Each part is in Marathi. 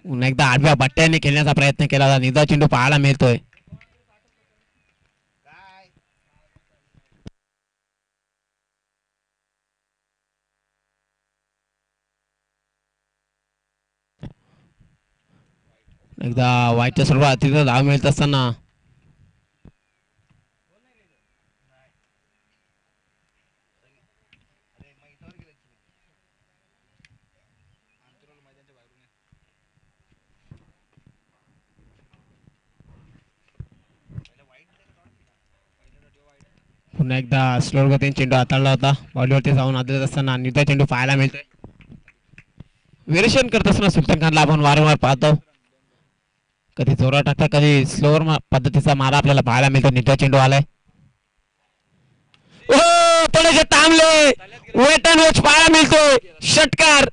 पुन्हा एकदा आडव्या बट्ट्याने खेळण्याचा प्रयत्न केला होता. निर्धाव चेंडू पाहायला मिळतोय. एकदा वाईटच्या स्वरूपात अतिरिक्त धाव मिळत असताना पुन्हा एकदा स्लोर गतीने चेंडू हाताळला होता. बॉडीवरती जाऊन आदळत असताना निर्धाव चेंडू पाहायला मिळतोय. विरेशन करत असताना सुलतान खानला आपण वारंवार पाहतो. कधी जोरात टाकता कधी स्लोअर पद्धतीचा मारा आपल्याला पाहायला मिळतो. निर्धाव चेंडू आलाय. थोडेसे थांबले. वेट अँड वॉच पाहायला मिळतोय. षटकार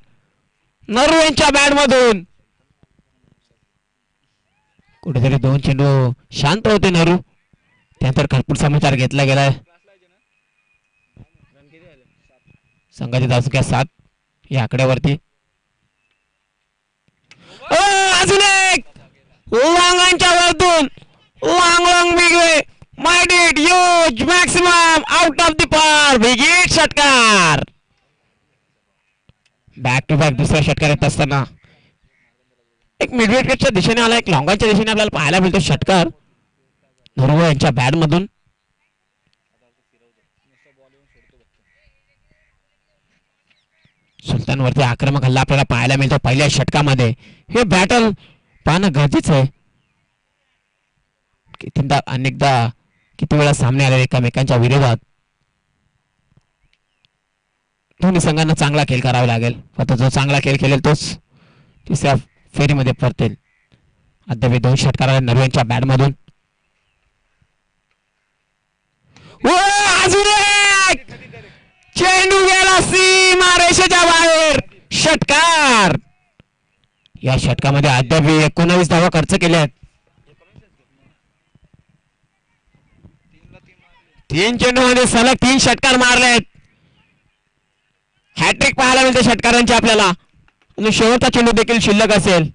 नरू यांच्या बॅट मधून. कुठेतरी दोन चेंडू शांत होते नरू. त्यानंतर खरपूर समाचार घेतला गेलाय. संघाची धावसंख्या 7 या आकड्यावरती. अजून एक लॉंगांच्या वरतून लॉंग बिगवे made it huge maximum out of the पार. बिग हिट षटकार. बॅक टू बॅक दुसरा षटकार येत असताना एक मिडविकेटच्या दिशेने आला. एक लॉंगांच्या दिशेने आपल्याला पाहायला मिळतो षटकार नरू यांच्या बॅट मधून. सुलतान वरती आक्रमक हल्ला आपल्याला पाहायला मिळतो पहिल्या षटकामध्ये. हे बॅटल पाहणं गरजेचं आहे. अनेकदा किती वेळा सामने आले एकमेकांच्या विरोधात. दोन्ही संघांना चांगला खेळ करावा लागेल. फक्त जो चांगला खेळ खेळेल तोच तिसऱ्या फेरीमध्ये परतेल. अद्याप 2 षटकार आले नरू यांच्या बॅट मधून. अजून एक चेंडू गेला सीमा रेषेच्या बाहेर. षटकार. या षटकामध्ये अद्याप 19 धावा खर्च केल्यात. 3 चेंडूमध्ये सलग 3 षटकार मारलेत. हॅट्रिक पाहायला मिळते षटकारांची आपल्याला. आणि शेवटचा चेंडू देखील शिल्लक असेल.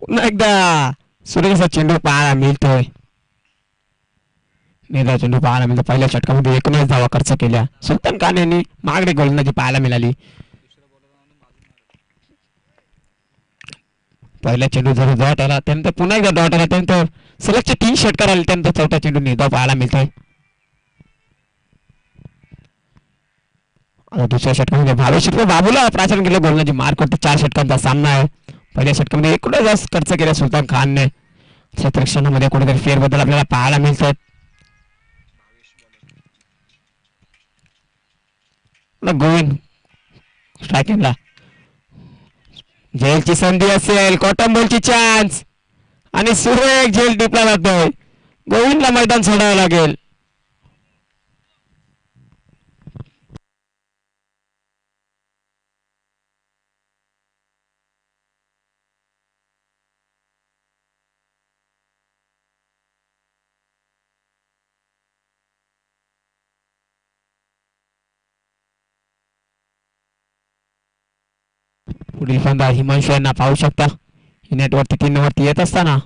पुन्हा एकदा सुरेखचा चेंडू पाहायला मिळतोय. निर्धाव चेंडू पाहायला मिळतो. पहिल्या षटकामध्ये 19 धावा खर्च केल्या. सुलतान खान यांनी मागणी गोलंदाजी पाहायला मिळाली. पहिला चेंडू जर डॉट आला त्यानंतर पुन्हा एकदा डॉट आला त्यानंतर सलगचे 3 षटकार आले त्यानंतर चौथा चेंडू निर्धाव पाहायला मिळतोय. दुसऱ्या षटकामध्ये भावेश बाबूला प्राचीन केलं गोलंदाजी मार्क होते. 4 षटकांचा सामना आहे. पहिल्या षटकामध्ये 19 जास्त खर्च केला सुलतान खानने. क्षेत्ररक्षणामध्ये कुठेतरी फेरबदल आपल्याला पाहायला मिळतात. गोविंद स्ट्रायकिंगला झेलची संधी असेल. कॉटन बॉलची चान्स आणि सुरेख झेल टिपला जातोय. गोविंदला मैदान सोडावं लागेल. पुढील फलंदाज हिमांशू यांना पाहू शकता. नेटवरती 3 नंबरती येत असताना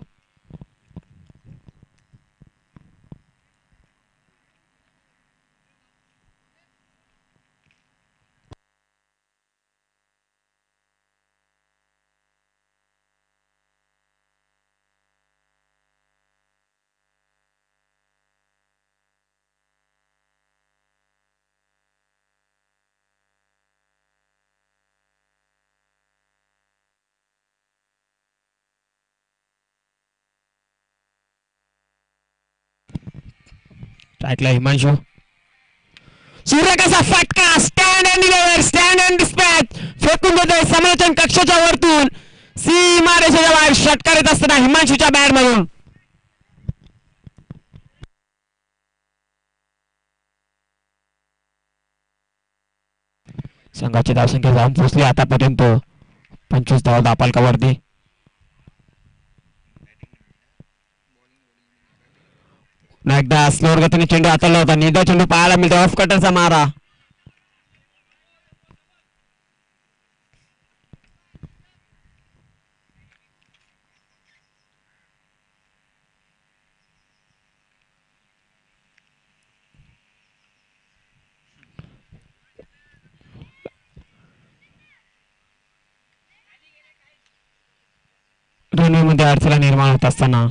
स्ट्राईकला हिमांशू. सूर्य कसा फटका. Stand and deliver. Stand and dispatch. फेकून देतोय समालोचन कक्षाच्या वरतून सीमा रेषेच्या बाहेर. षटकार येत असताना हिमांशूच्या बॅट मधून. संघाची धावसंख्या जाऊन पोहोचली आतापर्यंत 25 धावा धापालकावरती. एकदा स्लोअर गतीने चेंडू हाताळला होता. निदा चेंडू पाहायला मिळतो. ऑफ कटरचा मारा. रनवेमध्ये अडचण निर्माण होत असताना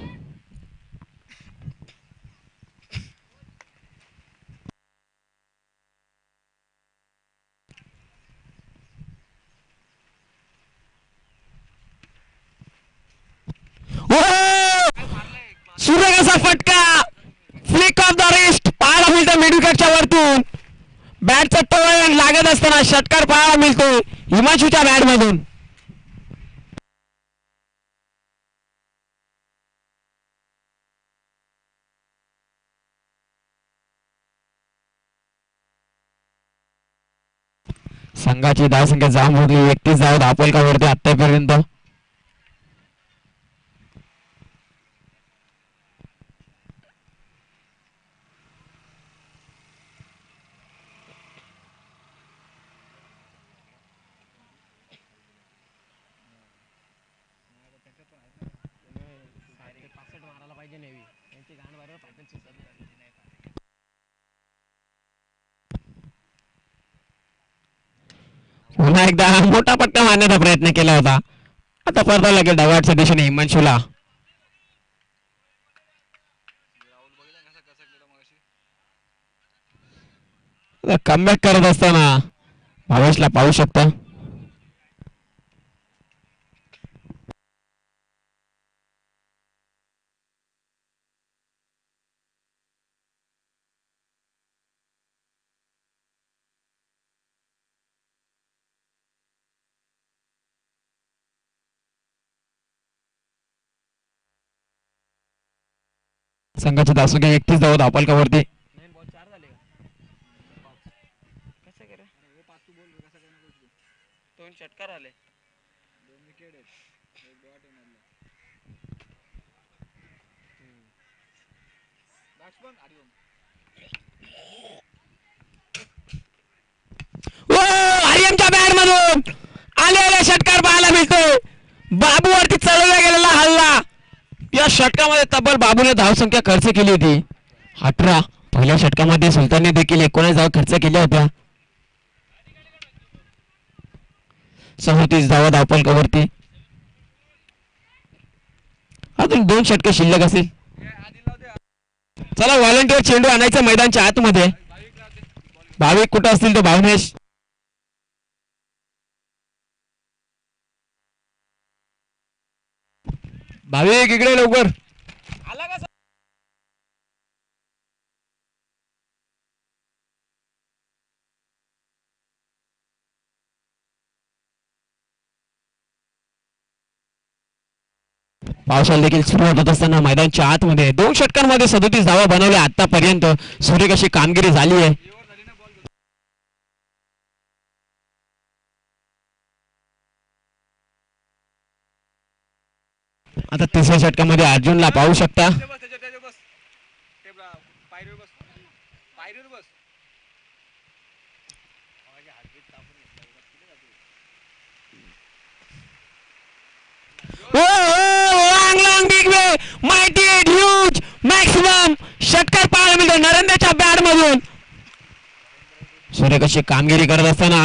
सूर्यकाचा फटका. फ्लिक ऑफ द रिस्ट पाहायला मिळतो मिडविकेटच्या वरतून. बॅटचा टोळ लागत असताना षटकार पाहायला मिळतो हिमांशूच्या बॅट मधून. संघाची धावसंख्या जाम होती. 31 धावा धापलकावरती आतापर्यंत. पुन्हा एकदा मोठा पट्टा मारण्याचा प्रयत्न केला होता. आता परत लागेल ढगाटच्या दिशेने हिमांशूला. कमबॅक करत असताना भावेशला पाहू शकता. संघाची धावसंख्या 31 धावा धापलकावरती. षटकार आले. आर्यनच्या बॅट मधून आलेले षटकार पाहायला मिळतो. बाबूवरती चढवला गेलेला हल्ला. या षटकामध्ये तब्बल बाबूने धावसंख्या खर्च केली होती 18. पहिल्या षटकामध्ये सुलतानने देखील 19 धावा खर्च केल्या होत्या. 34 धावा धावपलकावरती. अजून 2 षटके शिल्लक असेल. चला व्हॉलंटियर चेंडू आणायचं मैदानच्या आतमध्ये. भाविक कुठं असतील तो भावनेश. भाविक इकडे लवकर. पावसाला देखील सुरुवात होत असताना मैदानच्या आतमध्ये 2 षटकांमध्ये 37 धावा बनवल्या आतापर्यंत. सुरेख अशी कामगिरी झाली आहे. आता तिसऱ्या षटकामध्ये अर्जुनला पाहू शकता. मॅक्सिमम षटकार पाहायला मिळतो नरेंद्रच्या बॅट मधून. सुरेख अशी कामगिरी करत असताना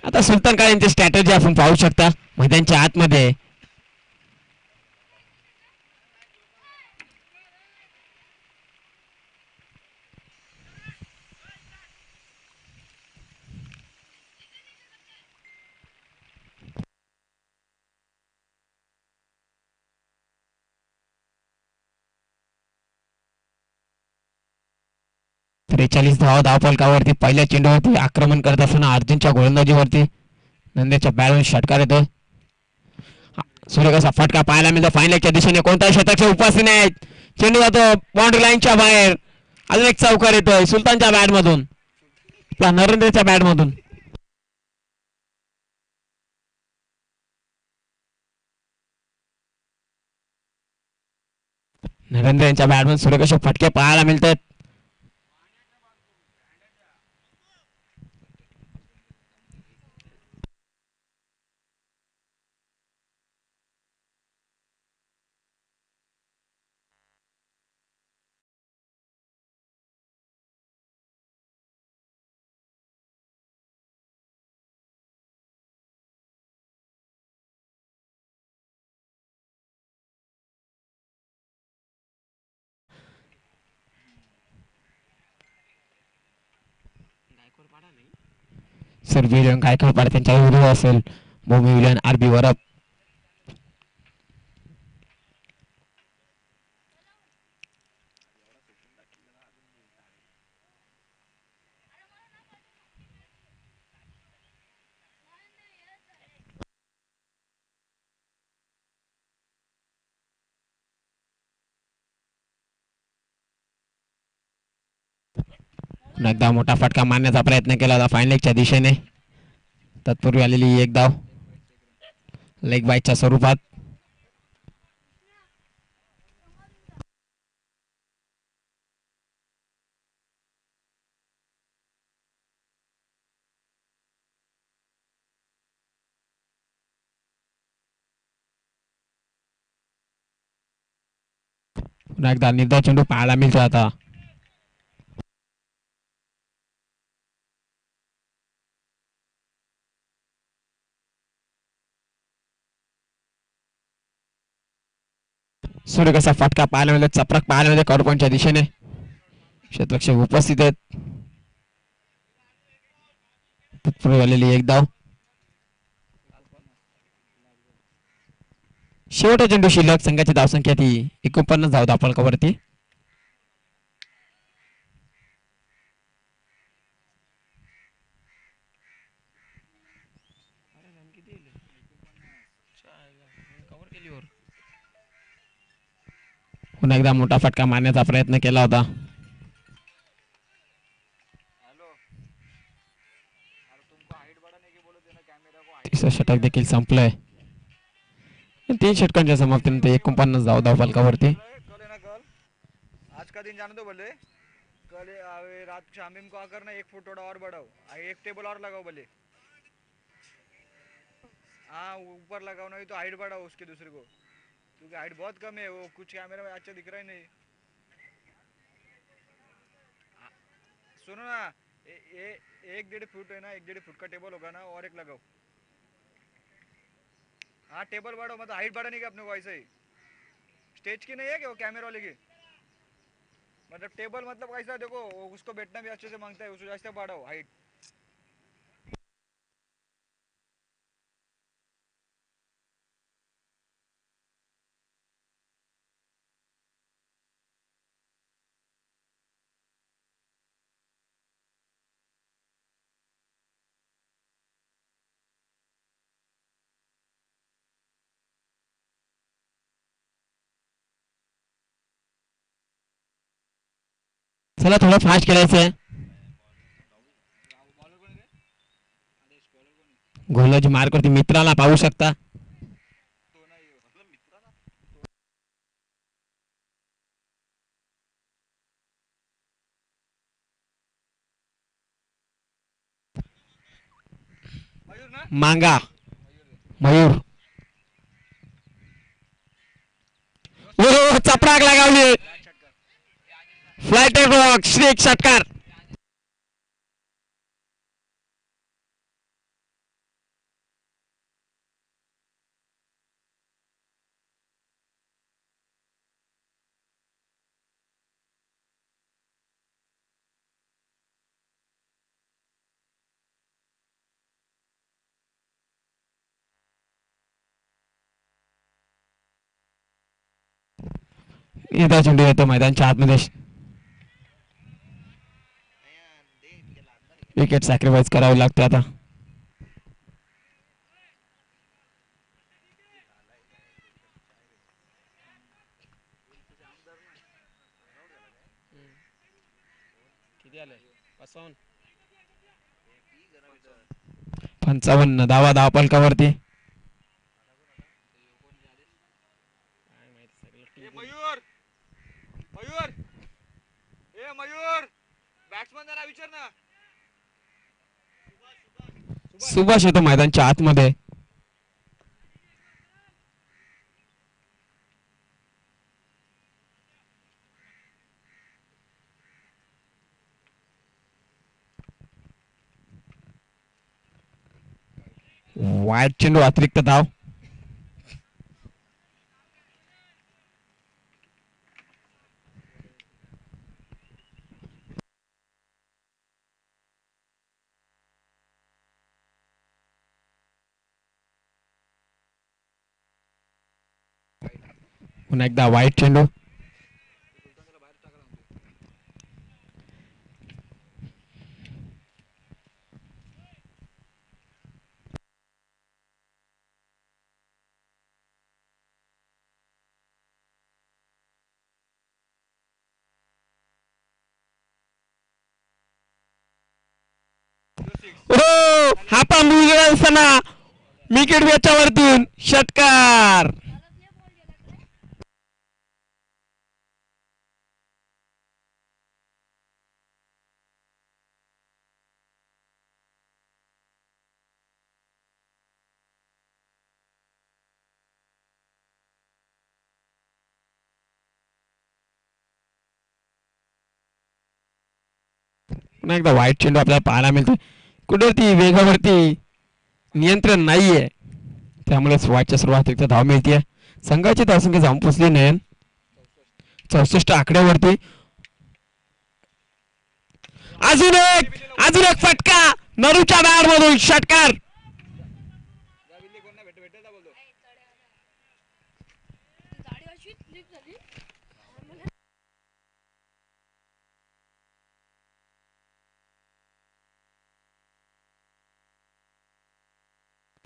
आता सुलतान काय यांची स्ट्रॅटेजी आपण पाहू शकता मैदानच्या आतमध्ये. त्रेचाळीस धावा धावफलकावरती. पहिल्या चेंडूवरती आक्रमण करत असताना अर्जुनच्या गोलंदाजीवरती नंदेच्या बॅटवरून षटकार येतो. सूर्यकाचा फटका पाहायला मिळतो. फायनलच्या दिशेने कोणत्याही षटकाच्या उपासी नाहीत. चेंडू जातो बाउंड्री लाईनच्या बाहेर. अजून एक चौकार येतोय सुलतानच्या बॅट मधून, नरेंद्रच्या बॅट मधून. नरेंद्र यांच्या बॅटमन सूर्यकाश फटके पाहायला मिळतात. सर विलियन गायकवाड पाडा त्यांच्या विरुद्ध असेल. भूमी विलियन आरबी वरप. एकदा मोठा फटका मारण्याचा प्रयत्न केला होता फाईन लेगच्या दिशेने. तत्पूर्वी आलेली एक धाव लेग बाईटच्या स्वरूपात. पुन्हा एकदा निर्धाव चेंडू पाहायला मिळतो आता. सूर्यकाचा फटका पाहायला मिळतो. चपराक पाहायला मिळते कॉर्पॉनच्या दिशेने. क्षेत्ररक्षक उपस्थित आहेत. तत्पूर्वी आलेली एक धाव. शेवटचा चेंडू शिल्लक. संघाची धावसंख्या ती 49 धाव धापलकावरती. पुन्हा एकदा मोठा फटका मारण्याचा प्रयत्न केला होता. तिसरं षटक देखील संपलंय. 3 षटकांच्या समाप्तीनंतर 49 धाव धावफलकावरती. आज का दिन जाने दो बोले. कल रात शाम को आकर ना 1 फुट थोड़ा और बढ़ाओ. 1 टेबल और लगाओ बोले. हाँ ऊपर लगाओ नहीं तो हाइट बढ़ाओ उसके दूसरे को, क्योंकि हाइट बहुत कम है. वो कुछ कैमरे में अच्छा दिख रहा ही नहीं. सुनो ना, 1-1.5 फुट है ना, 1-1.5 फुट का टेबल होगा ना, और एक लगाओ. हाँ टेबल बढ़ाओ, मतलब हाइट बढ़ाने की अपने को ऐसे ही. स्टेज की नहीं है कि वो कैमरे वाले की. मतलब टेबल मतलब कैसा देखो, उसको बैठना भी अच्छे से मांगता है, उसको ऐसे बढ़ाओ हाइट. चला थोडं फास्ट खेळायचंय. गोलंदाजी मार्क वरती मित्राला पाहू शकता. मांगा मयूर. चपराक लगावली. फ्लाइट रॉक श्री षटकार. इथं चेंडू येतो मैदानच्या आतमध्ये. विकेट सॅक्रिफाईस करावी लागते आता. किती आले? 55 धावा धावफलकावरती. मयूर मयूर, ए मयूर, बॅट्समन जरा विचार ना. सुभाष येतो मैदानच्या आतमध्ये. वाईट चेंडू, अतिरिक्त धाव. पुन्हा एकदा वाईट चेंडू. ओ हा पण असताना विकेट याच्यावरतून षटकार. पुन्हा एकदा वाईट चेंडू आपल्याला पाहायला मिळते. कुठेवरती वेगावरती नियंत्रण नाहीये, त्यामुळेच वाईटच्या सुरुवातीला धाव मिळते. संघाची धावसंख्या जाऊन पोचली नाही 64 आकड्यावरती. अजून एक फटका नरूच्या बॅट मधून षटकार.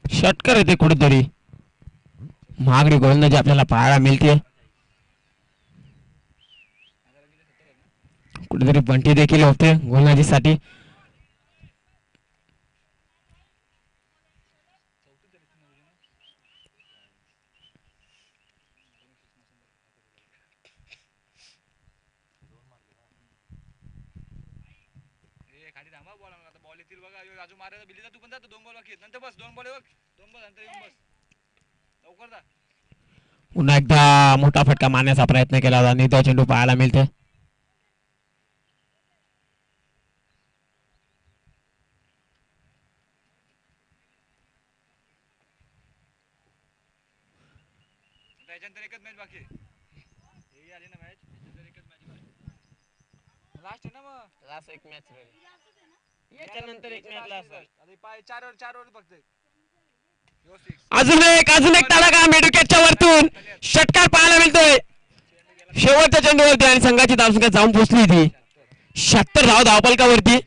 षटकार येते कुठेतरी. महागडी गोलंदाजी आपल्याला पाहायला मिळते. कुठेतरी बंटी देखील होते गोलंदाजीसाठी. बॉल येतील बघा. राजू मारायला बिलीचा तू पण जातो. 2 बॉल बाकी नंतर बस. 2 बॉल बघ. 2 बॉल नंतर येऊन बस. लवकर जा. पुन्हा एकदा मोठा फटका मारण्याचा प्रयत्न केला होता. निधा चेंडू पाहायला मिळते. त्याच्यानंतर एकच मॅच बाकी. हे आली ना मॅच. त्याच्यानंतर एकच मॅच बाकी. लास्ट आहे ना मग. लास्ट एक मॅच याच्यानंतर एक मॅच लास्ट. आता 4 ओव्हर फक्त. अजून एक तडाखा मेडुकेटच्या वरतून षटकार पाहायला मिळतोय शेवटच्या चेंडूवरती आणि संघाची धावसंख्या जाऊन पोहोचली ती 76 धाव धावफलकावरती.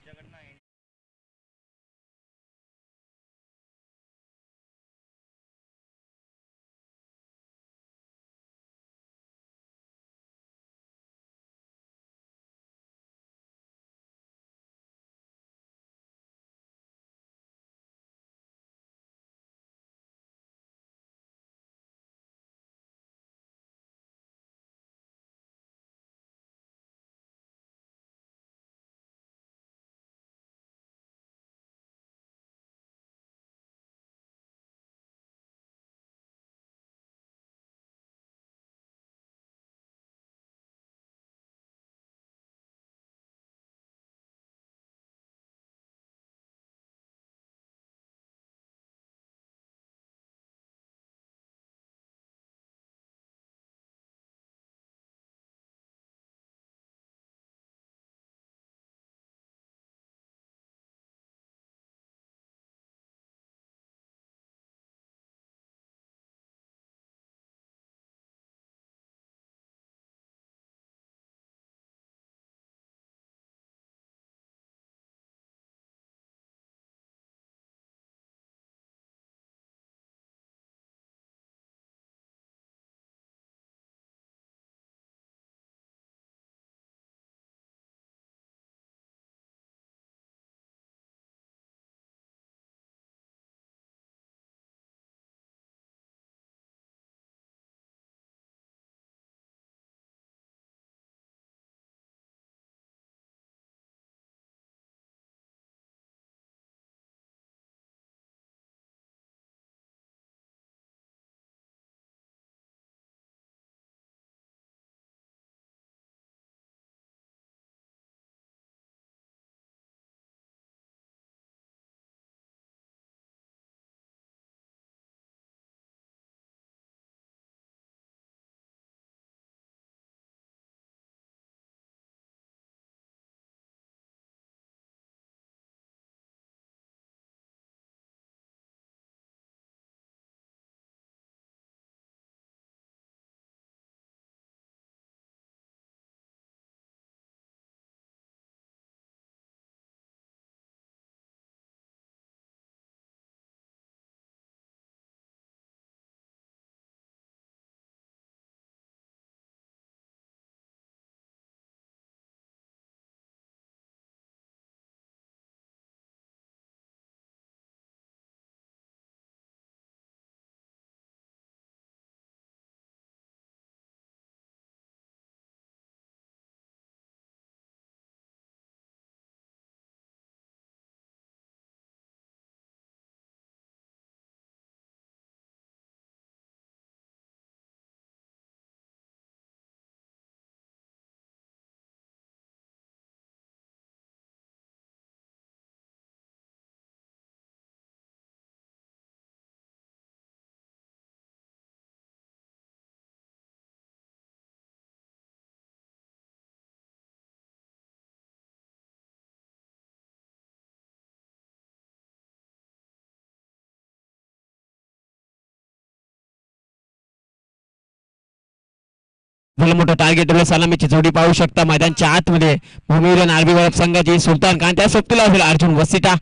भलं मोठं टार्गेट सलामीची जोडी पाहू शकता मैदानच्या आतमध्ये भूमिवीर आरबी वरप संघाची सुलतान खान त्या सोबतीला असेल अर्जुन वसिटा.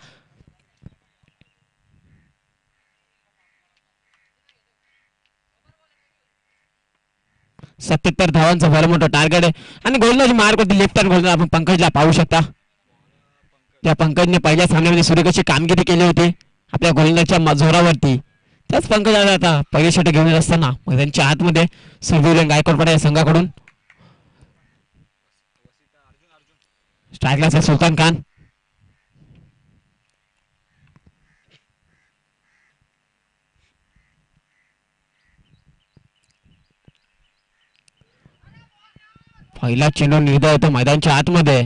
सत्याहत्तर धावांचं भलं मोठं टार्गेट आहे आणि गोलंदाजी मार्क होती लेफ्ट हँड गोलंदाज आपण पंकजला पाहू शकता. त्या पंकजने पहिल्या सामन्यामध्ये सुरेख कामगिरी केली होती आपल्या गोलंदाजच्या जोरावरती. त्याच पंकजाला आता पहिले षटक घेऊन येत असताना मग त्यांच्या आतमध्ये सुरवीर गायकवाड या संघाकडून स्ट्रायकला सुलतान खान. पहिला चेंडू निर्धार होतो मैदानच्या आतमध्ये.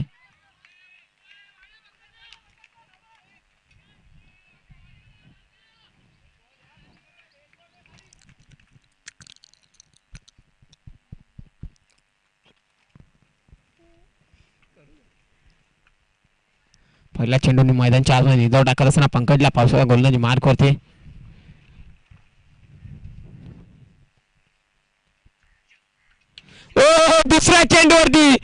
पहिला चेंडूने मैदानच्या आतमध्ये निधाव टाकत असताना पंकजला पावसाळ्या गोलंदाजी मार्क होते. दुसऱ्या चेंडूवरती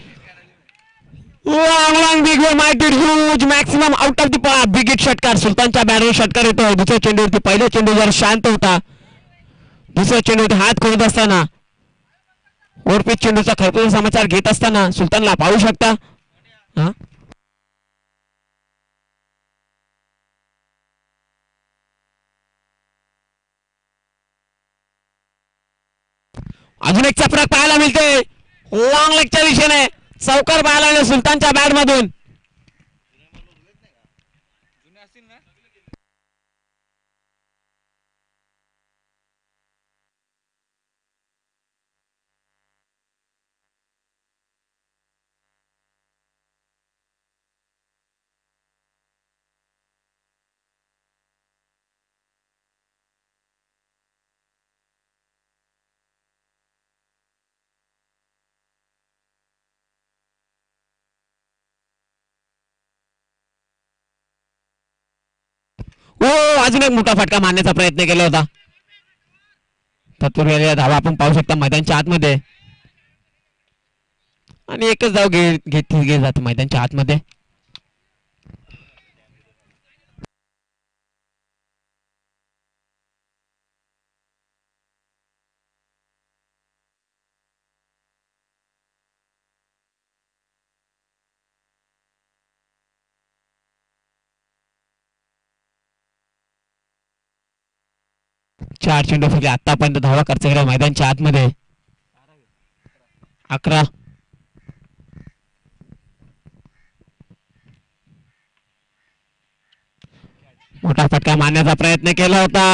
maximum out of the big hit षटकार सुलतानच्या बॅटवर षटकार येतो दुसऱ्या चेंडूवरती. पहिला चेंडू जर शांत होता दुसऱ्या चेंडूवरती हात खोलत असताना ओरपीच चेंडूचा खरपूस समाचार घेत असताना सुलतानला पाहू शकता. अजून एक चपराक पाहायला मिळते लॉंग लेगच्या दिशेने चौकार पाहायला मिळेल सुलतानच्या बॅट मधून. अजून एक मोठा फटका मारण्याचा प्रयत्न केला होता. तत्पूर्वी धावा आपण पाहू शकता मैदानच्या आतमध्ये आणि एकच धाव घेतली जाते मैदानच्या आतमध्ये. चार चेंडूसाठी आतापर्यंत धावा खर्च केला मैदानच्या आतमध्ये 11. मोठा फटका मारण्याचा प्रयत्न केला होता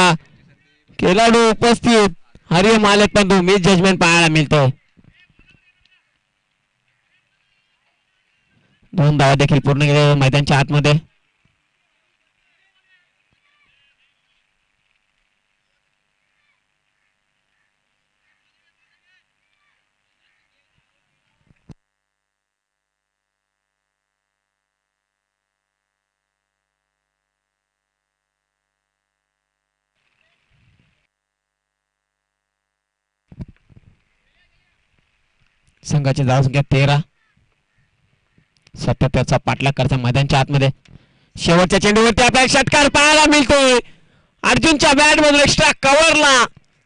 खेळाडू उपस्थित हरिओ मालक पण तो मिस जजमेंट पाहायला मिळतो. 2 धावा देखील पूर्ण केल्या मैदानच्या आतमध्ये. संघाची धावसंख्या 13. 77चा पाठलाग करता मैदानच्या आतमध्ये. शेवटच्या चेंडूवरती आपल्याला षटकार पाहायला मिळतोय अर्जुनच्या बॅट मधून एक्स्ट्रा कव्हरला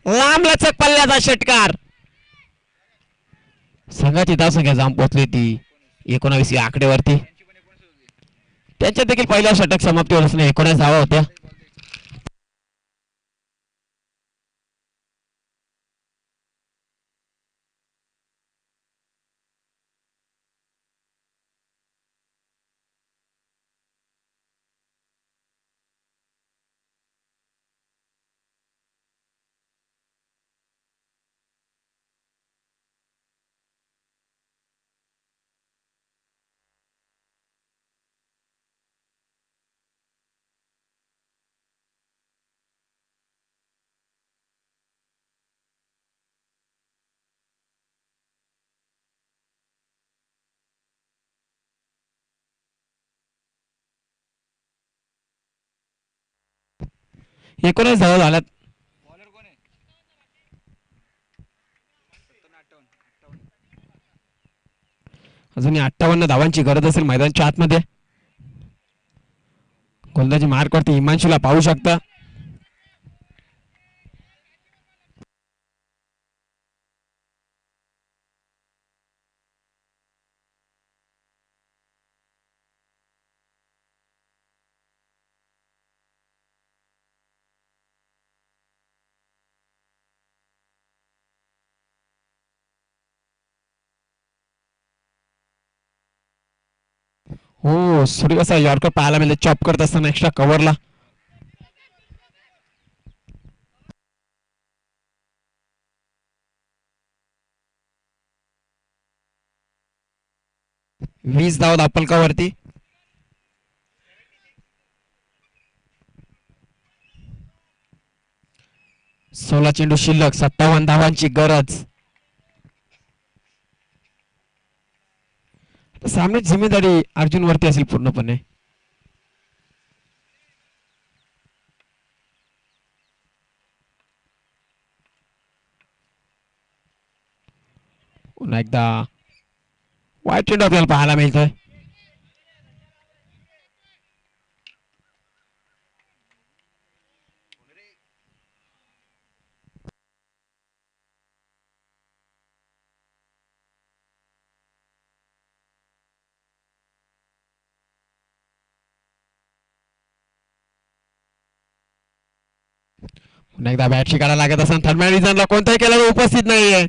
लांब लचक पल्ल्याचा षटकार. संघाची धावसंख्या जाऊन पोहोचली ती 19 या आकडेवरती. त्यांच्या देखील पहिल्या षटक समाप्तीवर 19 धावा होत्या. एकोणीस धावा झाल्यात. बॉलर कोण आहे? 57 58 अजूनही 58 धावांची गरज असेल मैदानाच्या आतमध्ये. गोलंदाजी मार्कवरती हिमांशूला पाहू शकता. हो सुरेख असा यॉर्कर पाहायला मिळेल चॉप करत असताना एक्स्ट्रा कव्हरला. वीस धाव दापलकावरती. सोळा चेंडू शिल्लक 57 धावांची गरज. सामन्याची जिम्मेदारी अर्जुन वरती असेल पूर्णपणे. पुन्हा एकदा वाईट चेंडू आपल्याला पाहायला मिळतोय. पुन्हा एकदा बॅट शिकायला लागत असताना थर्मॅन रिझनला कोणताही खेळाडू उपस्थित नाहीये.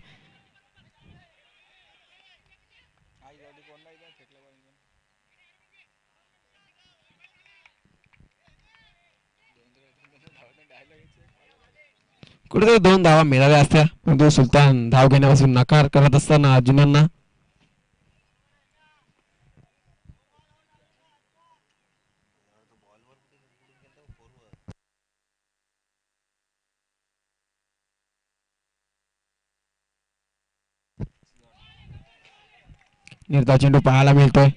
कुठेतरी 2 धावा मिळाल्या असत्या परंतु सुलतान धाव घेण्यापासून नकार करत असताना अर्जुनांना. निर्धाव चेंडू पाहायला मिळतोय.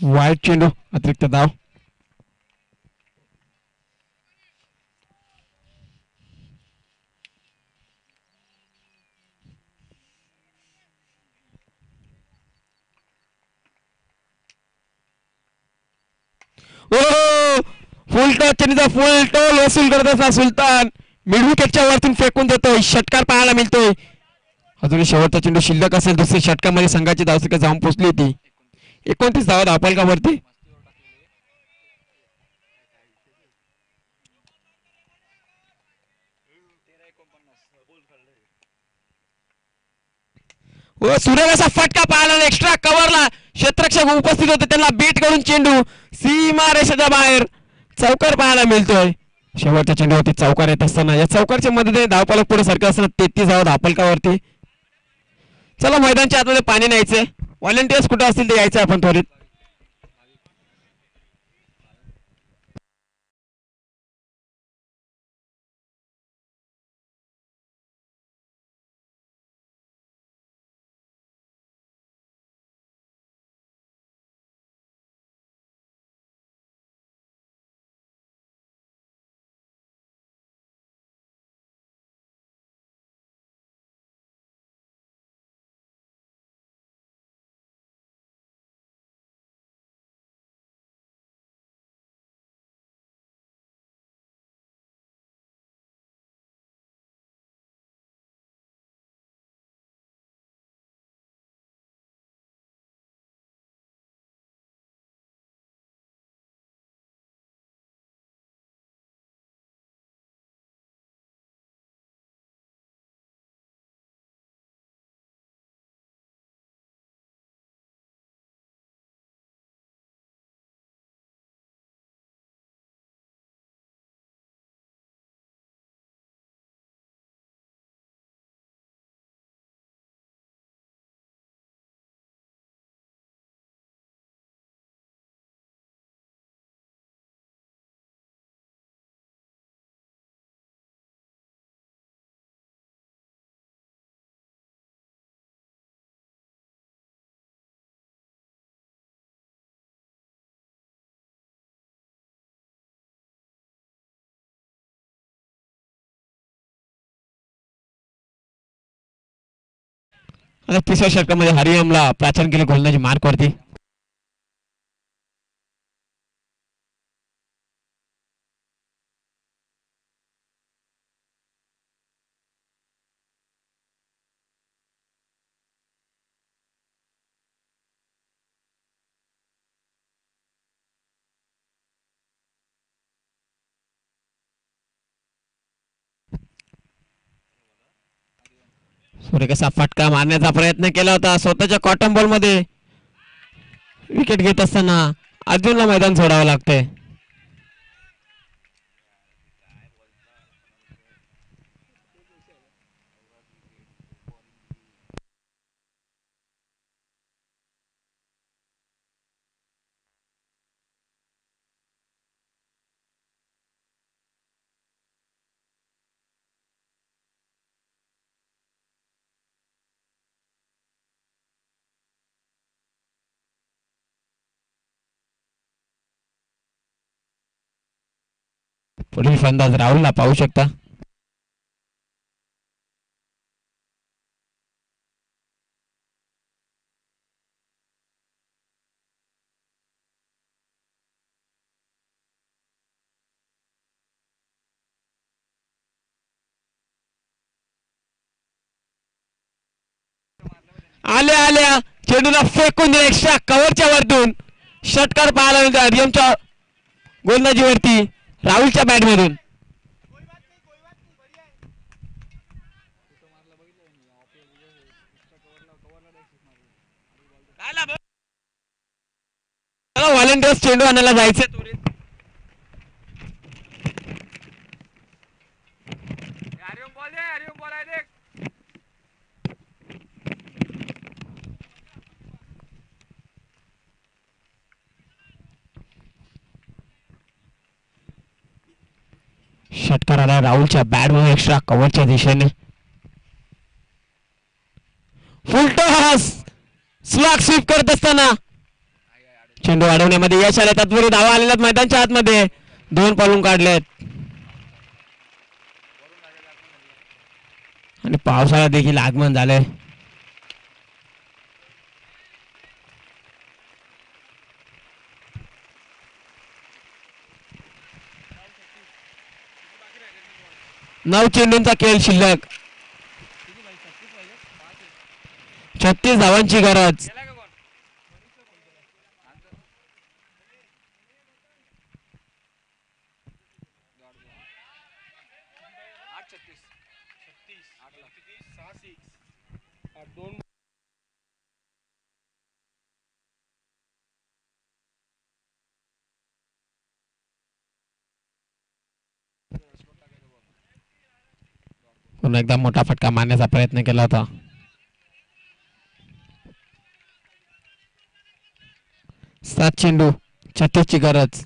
वाईट चेंडू अतिरिक्त धाव. फुल टॉस चेंडूचा फुल टोल वसूल करत असता सुलतान मिड विकेटच्या वरतून फेकून देतोय. षटकार पाहायला मिळतोय. अजूनही शेवटचा चेंडू शिल्लक असेल. दुसऱ्या षटकामध्ये संघाची धावसंख्या जाऊन पोहोचली होती 29 धावा दापलकावरती. व सुरेख असा फटका पाहायला एक्स्ट्रा कव्हरला क्षेत्ररक्षक उपस्थित होते त्यांना बीट करून चेंडू सीमा रेषेच्या बाहेर चौकार पाहायला मिळतोय. शेवटच्या चेंडूवरती चौकार येत असताना या चौकारच्या मदतीने धावपालक पुढे सरकत असताना 33 धावा धावपालकावरती. चला मैदानच्या आतमध्ये पाणी न्यायचंय. व्हॉलेंटियर्स कुठे असतील ते यायचं आपण त्वरित. आता तिसऱ्या षटकामध्ये हरिओमला प्राचन केले गोलंदाजी मार्कवरती. सूर्य कसा फटका मारण्याचा प्रयत्न केला होता स्वतःच्या कॉटन बॉल मध्ये विकेट घेत असताना अर्जुनला मैदान सोडावं लागतंय. पुढील फलंदाज राहुलला पाहू शकता. आल्या आल्या चेंडूला फेकून दिला एक्स्ट्रा कव्हरच्या वरतून. षटकार पाहायला मिळतो हरिओमच्या गोलंदाजीवरती राहुलच्या बॅटमधून. व्हॉलेंटियर्स चेंडू आणायला जायचं. षटकार आला राहुलच्या बॅटमध्ये एक्स्ट्रा कव्हरच्या दिशेने. फुल टॉस स्लॉग स्वीप करत असताना चेंडू अडवण्यामध्ये यश आले. तत्पूर्वी धावा आलेल्या मैदानच्या आतमध्ये 2 पालून काढलेत आणि पावसाळा देखील आगमन झालंय. नऊ चेंडूंचा खेळ शिल्लक. 36 धावांची गरज. पुन्हा एकदा मोठा फटका मारण्याचा प्रयत्न केला होता. 7 चेंडू 36 ची गरज.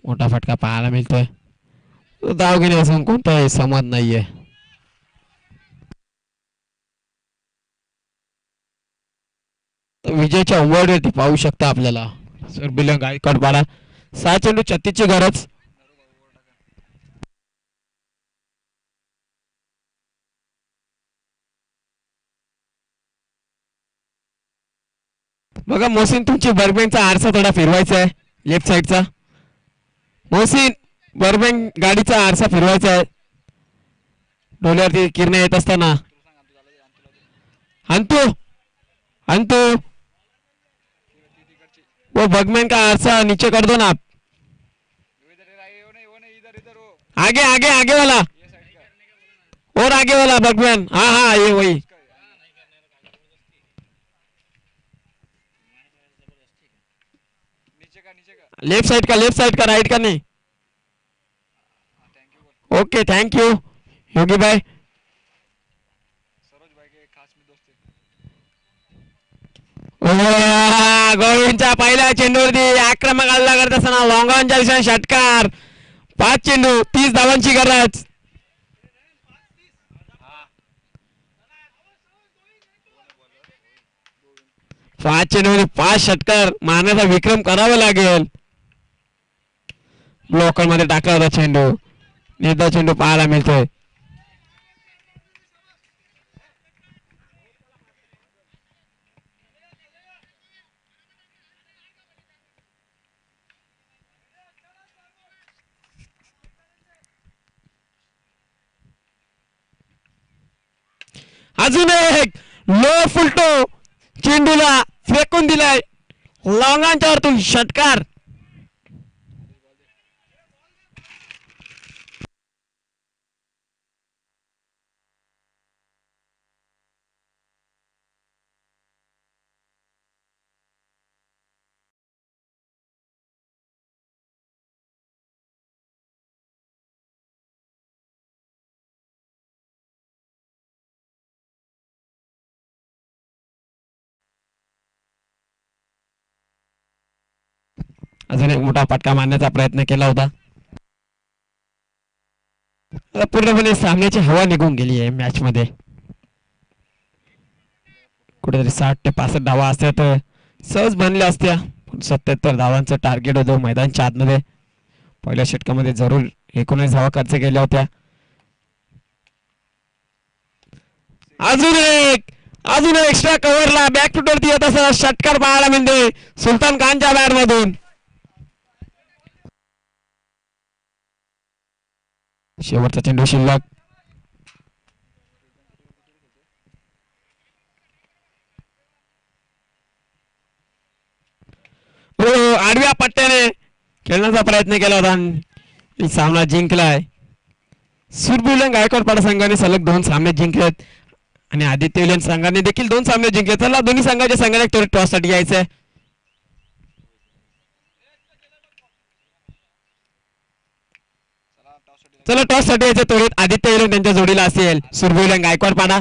मोठा फटका पाहायला मिळतोय. धाव घेण्यापासून कोणताही संवाद नाहीये. विजयच्या उंबरवरती पाहू शकता आपल्याला सर बिलंग गायकवाड पाडा. 6 चेंडू 36 ची गरज. बघा मोहसिन तुमची बर्बेंगचा आरसा थोडा फिरवायचा आहे लेफ्ट साइडचा. मोहसिन बर्बेंग गाडीचा आरसा फिरवायचा आहे डोल्यावरती किरण येत असताना. अंतु अंतु वो बगमैन का आरसा नीचे कर दो ना आप. आगे आगे आगे वाला और आगे वाला बगमैन. हाँ हाँ ये वही. लेफ्ट साइड का राइट का नहीं. ओके थैंक यू योगी भाई. गोविंदच्या पहिल्या चेंडूवरती आक्रमक हल्ला करत असताना लॉंगॉनच्या दिशेने षटकार. 5 चेंडू 30 धावांची गरज. 5 चेंडूमध्ये 5 षटकार मारण्याचा विक्रम करावा लागेल. ब्लॉकर मध्ये टाकला होता चेंडू. निर्धाव चेंडू पाहायला मिळतोय. अजून एक लो फुलटो चेंडूला फेकून दिलाय. लॉंगांच्या वरतून षटकार. अजून एक मोठा फटका मारण्याचा प्रयत्न केला होता. पूर्णपणे सामन्याची हवा निघून गेली आहे मॅच मध्ये. कुठेतरी 60 ते 65 धावा असत्या तर सहज बनल्या असत्या. 77 धावांचं टार्गेट होतं मैदानच्या आतमध्ये. पहिल्या षटकामध्ये जरूर 19 धावा खर्च केल्या होत्या. अजून एक्स्ट्रा कव्हरला बॅक फुटवरती येत असा षटकार पाहायला मिळतोय सुलतान खानच्या बॅट मधून. शेवटचा चेंडू शिल्लक. आडव्या पट्ट्याने खेळण्याचा प्रयत्न केला होता. सामना जिंकलाय. सुरबुलंग गायकवाड संघाने सलग 2 सामने जिंकलेत आणि आदित्य विलन संघाने देखील 2 सामने जिंकले. चला दोन्ही संघाच्या संघाने टॉस साठी यायचंय. चला टॉस साठी यायचं त्वरित. आदित्य विलन त्यांच्या जोडीला असेल. सुरबुलंग गायकवाड पाडा.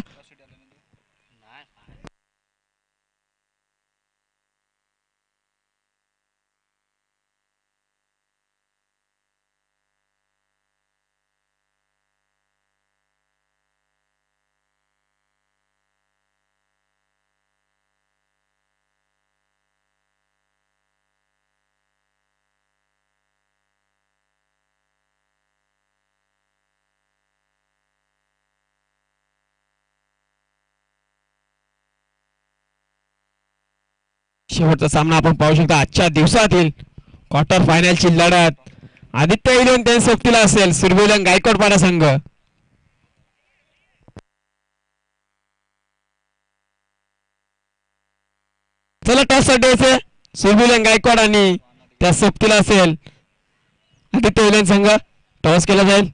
शेवटचा सामना आपण पाहू शकता. आजच्या दिवसातील क्वार्टर फायनलची लढत आदित्य विलन त्यांच्या सोबतीला असेल. सुरबुलंग गायकवाड पाडा संघ. चला टॉस साठी यायचे. सुरबुलंग गायकवाड आणि त्या सोबतीला असेल आदित्य विलन संघ. टॉस केला जाईल.